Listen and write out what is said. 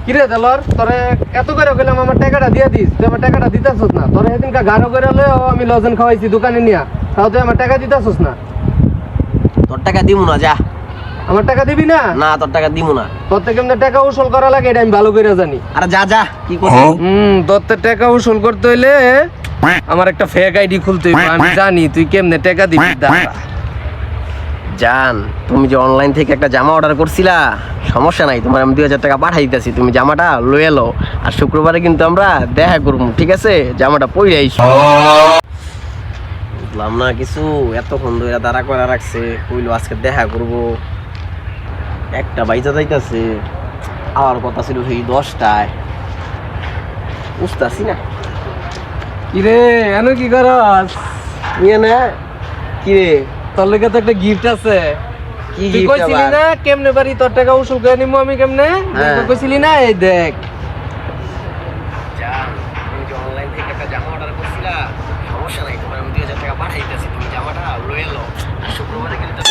কিরে দেলর তোরে এত করে কইলাম আমার টাকাটা দিয়া দিস, তুই আমার টাকাটা দিতাছস না। তোরে সেদিনকা গাঢ় করে লয়ে আমি লজেন খাওয়াইছি দোকানে নিয়া, তাও তুই আমার টাকা দিতাছস না। তোর টাকা দিমু না, যা। আমার টাকা দিবি না? না, তোর টাকা দিমু না। তোর থেকে কেমনে টাকা উসুল করা লাগে এটা আমি ভালো করে জানি। আরে যা যা, কি করছিস? তোর তো টাকা উসুল করতে হইলে আমার একটা ফেক আইডি খুলতে হইব। আমি জানি তুই কেমনে টাকা দিবি। দাঁড়া। জান, তুমি যে অনলাইন থেকে একটা জামা অর্ডার করছিলা, সমস্যা নাই, তোমার আমি 2000 টাকা পাঠাই দিতেছি, তুমি জামাটা লয়ে এলো। আর শুক্রবারে কিন্তু আমরা দেখা করবো, ঠিক আছে? জামাটা পরে আইসো। বুঝলাম না কিছু, এতক্ষণ ধরে দাঁড়া করে রাখছে, কইলো আজকে দেখা করব। একটা বাইজা যাইতাছে, আমার কথা ছিল সেই 10টায়। বুঝতেছি না। কিরে এনো কি করস? ইয়ে না কি রে, তোর লেগে তো একটা গিফট আছে। কি তুই gift কইছিলি আবার? না কেমনে বাড়ি তোর টাকা উসুল করে নিমু আমি কেমনে? হ্যাঁ। কইছিলি না, এই দেখ। জান, তুমি যে অনলাইন থেকে একটা জামা অর্ডার করছিলা, সমস্যা নাই, তোমার আমি 2000 টাকা পাঠাই দিতেছি, তুমি জামাটা লয়ে এলো। আর শুক্রবারে কিন্তু